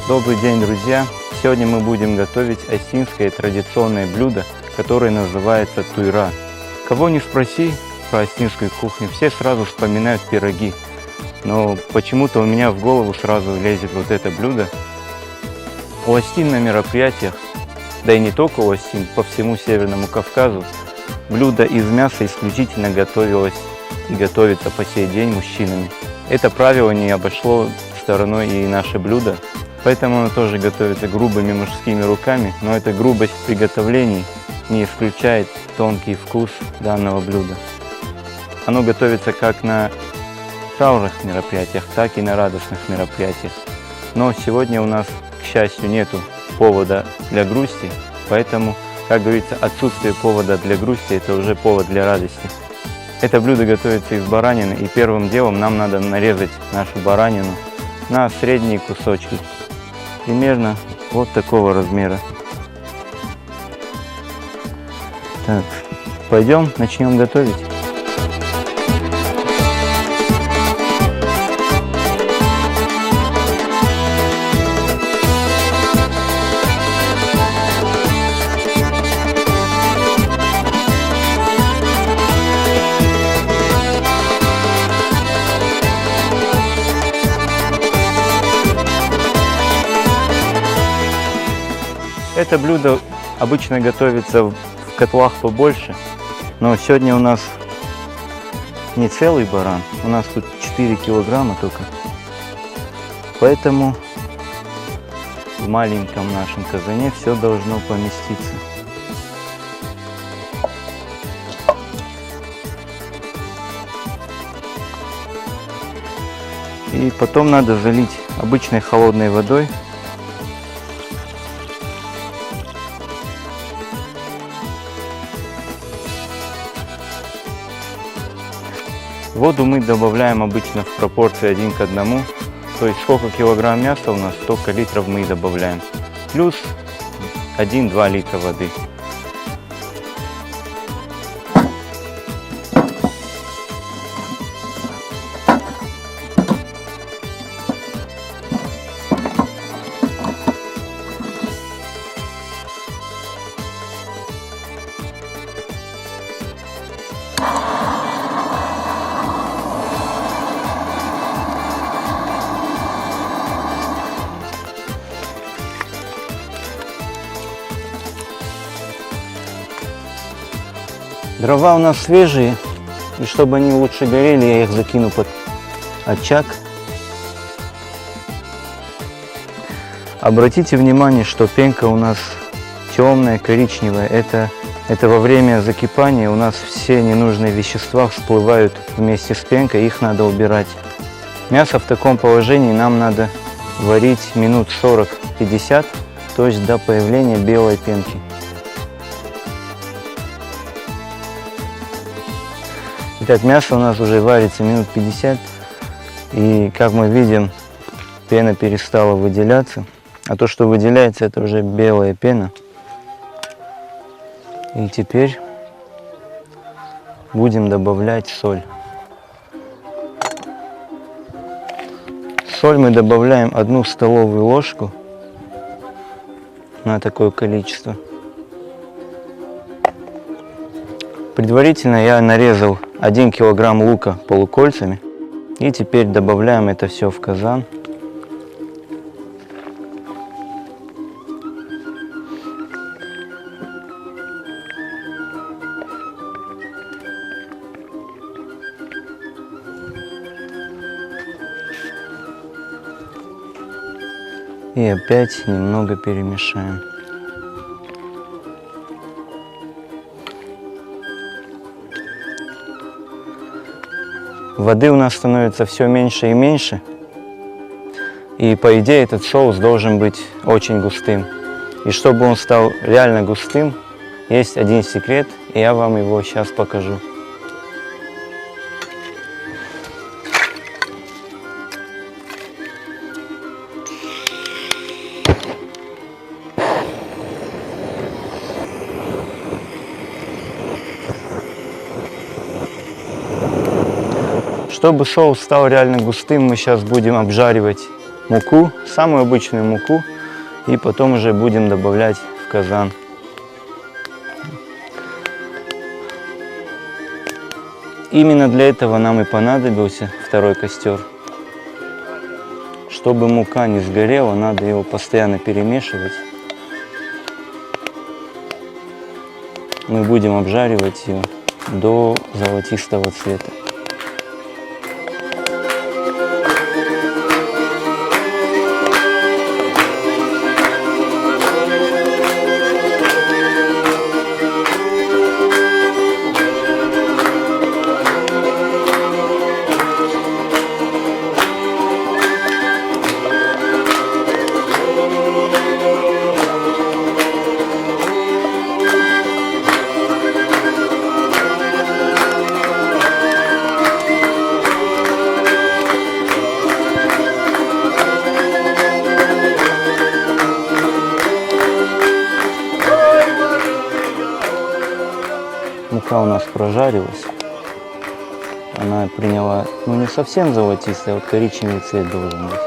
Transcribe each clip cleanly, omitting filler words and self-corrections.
Добрый день, друзья! Сегодня мы будем готовить осетинское традиционное блюдо, которое называется туйра. Кого не спроси про осетинскую кухню, все сразу вспоминают пироги. Но почему-то у меня в голову сразу лезет вот это блюдо. У осетин на мероприятиях, да и не только у осетин, по всему Северному Кавказу, блюдо из мяса исключительно готовилось и готовится по сей день мужчинами. Это правило не обошло стороной и наше блюдо. Поэтому оно тоже готовится грубыми мужскими руками, но эта грубость в приготовлении не исключает тонкий вкус данного блюда. Оно готовится как на траурных мероприятиях, так и на радостных мероприятиях. Но сегодня у нас, к счастью, нету повода для грусти, поэтому, как говорится, отсутствие повода для грусти – это уже повод для радости. Это блюдо готовится из баранины, и первым делом нам надо нарезать нашу баранину на средние кусочки. Примерно вот такого размера. Так, пойдем, начнем готовить. Это блюдо обычно готовится в котлах побольше, но сегодня у нас не целый баран, у нас тут 4 килограмма только. Поэтому в маленьком нашем казане все должно поместиться. И потом надо залить обычной холодной водой. Воду мы добавляем обычно в пропорции 1 к 1, то есть сколько килограмм мяса у нас, столько литров мы и добавляем. Плюс 1-2 литра воды. Дрова у нас свежие, и чтобы они лучше горели, я их закину под очаг. Обратите внимание, что пенка у нас темная, коричневая. Это во время закипания у нас все ненужные вещества всплывают вместе с пенкой, их надо убирать. Мясо в таком положении нам надо варить минут 40-50, то есть до появления белой пенки. Итак, мясо у нас уже варится минут 50, и как мы видим, пена перестала выделяться. А то, что выделяется, это уже белая пена. И теперь будем добавлять соль. Соль мы добавляем 1 столовую ложку на такое количество. Предварительно я нарезал 1 килограмм лука полукольцами. И теперь добавляем это все в казан. И опять немного перемешаем. Воды у нас становится все меньше и меньше. И по идее этот соус должен быть очень густым. И чтобы он стал реально густым, есть один секрет, и я вам его сейчас покажу. Чтобы соус стал реально густым, мы сейчас будем обжаривать муку, самую обычную муку, и потом уже будем добавлять в казан. Именно для этого нам и понадобился второй костер. Чтобы мука не сгорела, надо его постоянно перемешивать. Мы будем обжаривать ее до золотистого цвета. Мука у нас прожарилась. Она приняла, ну, не совсем золотистый, а вот коричневый цвет должен быть.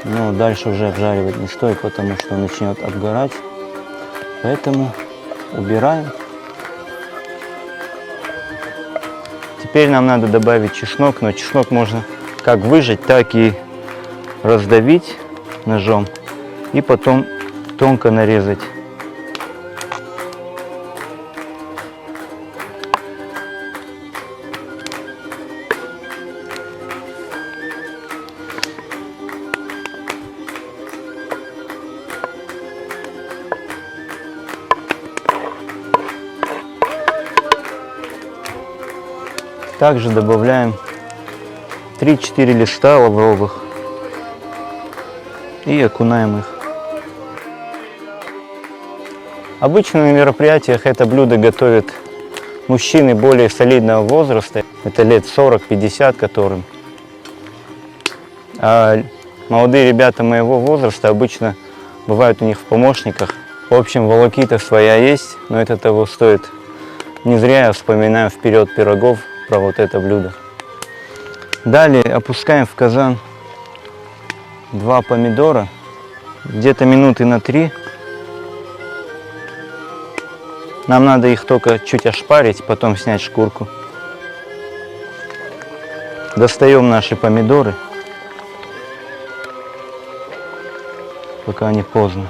Но дальше уже обжаривать не стоит, потому что он начнет обгорать. Поэтому убираем. Теперь нам надо добавить чеснок, но чеснок можно как выжать, так и раздавить ножом и потом тонко нарезать. Также добавляем 3-4 листа лавровых и окунаем их. Обычно на мероприятиях это блюдо готовят мужчины более солидного возраста, это лет 40-50 которым. А молодые ребята моего возраста обычно бывают у них в помощниках. В общем, волокита своя есть, но это того стоит. Не зря я вспоминаю «Вперед пирогов» про вот это блюдо. Далее опускаем в казан 2 помидора, где-то минуты на 3. Нам надо их только чуть ошпарить, потом снять шкурку. Достаем наши помидоры, пока не поздно.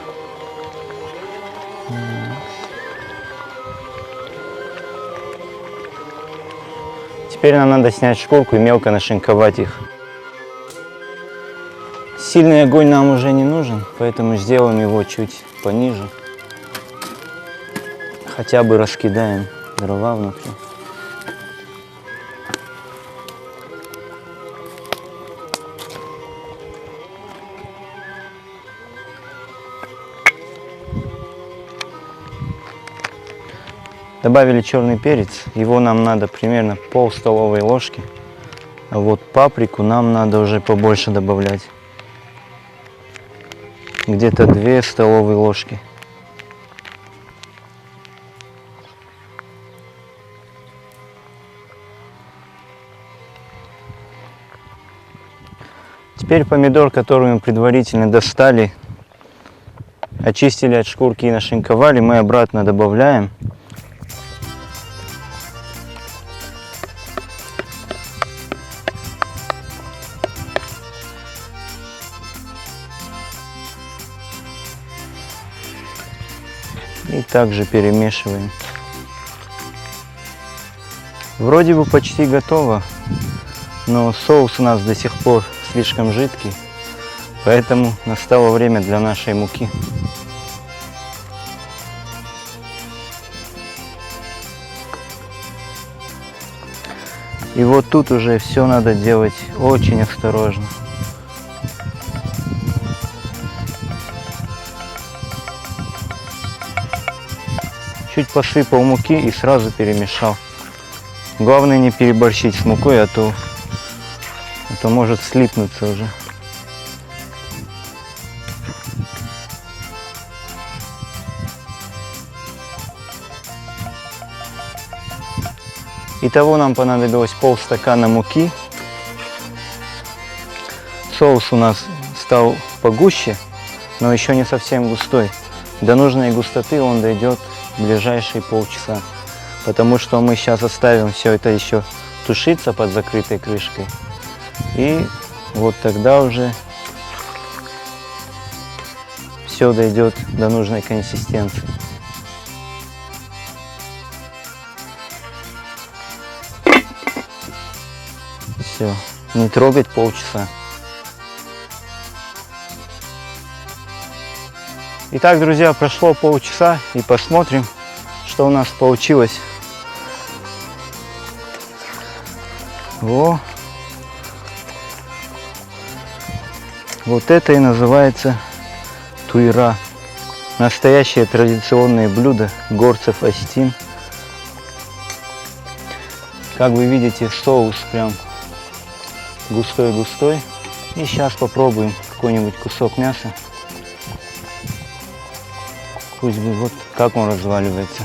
Теперь нам надо снять шкурку и мелко нашинковать их. Сильный огонь нам уже не нужен, поэтому сделаем его чуть пониже. Хотя бы раскидаем дрова внутри. Добавили черный перец, его нам надо примерно пол столовой ложки. А вот паприку нам надо уже побольше добавлять. Где-то 2 столовые ложки. Теперь помидор, который мы предварительно достали, очистили от шкурки и нашинковали, мы обратно добавляем. И также перемешиваем. Вроде бы почти готово, но соус у нас до сих пор слишком жидкий, поэтому настало время для нашей муки. И вот тут уже все надо делать очень осторожно. Чуть посыпал муки и сразу перемешал. Главное не переборщить с мукой, а то может слипнуться уже. Итого нам понадобилось полстакана муки. Соус у нас стал погуще, но еще не совсем густой. До нужной густоты он дойдет в ближайшие полчаса, потому что мы сейчас оставим все это еще тушиться под закрытой крышкой. И вот тогда уже все дойдет до нужной консистенции. Все, не трогать полчаса. Итак, друзья, прошло полчаса, и посмотрим, что у нас получилось. Вот это и называется туйра. Настоящее традиционное блюдо горцев Остин. Как вы видите, соус прям густой-густой. И сейчас попробуем какой-нибудь кусок мяса. Пусть бы вот как он разваливается.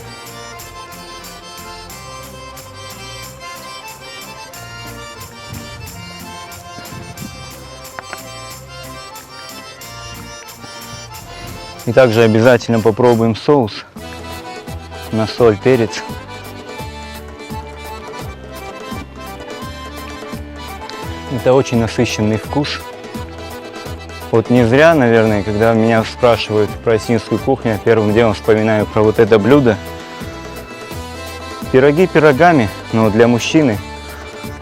И также обязательно попробуем соус на соль, перец. Это очень насыщенный вкус. Вот не зря, наверное, когда меня спрашивают про осетинскую кухню, я первым делом вспоминаю про вот это блюдо. Пироги пирогами, но для мужчины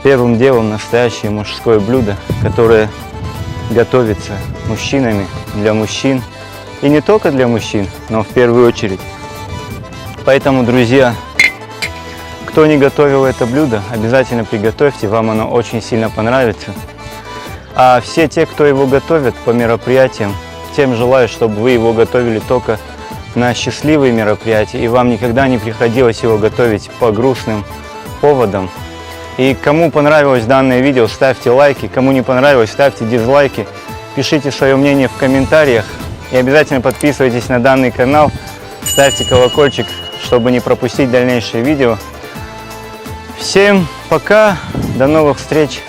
первым делом настоящее мужское блюдо, которое готовится мужчинами, для мужчин. И не только для мужчин, но в первую очередь. Поэтому, друзья, кто не готовил это блюдо, обязательно приготовьте, вам оно очень сильно понравится. А все те, кто его готовят по мероприятиям, тем желаю, чтобы вы его готовили только на счастливые мероприятия, и вам никогда не приходилось его готовить по грустным поводам. И кому понравилось данное видео, ставьте лайки, кому не понравилось, ставьте дизлайки, пишите свое мнение в комментариях и обязательно подписывайтесь на данный канал, ставьте колокольчик, чтобы не пропустить дальнейшие видео. Всем пока, до новых встреч!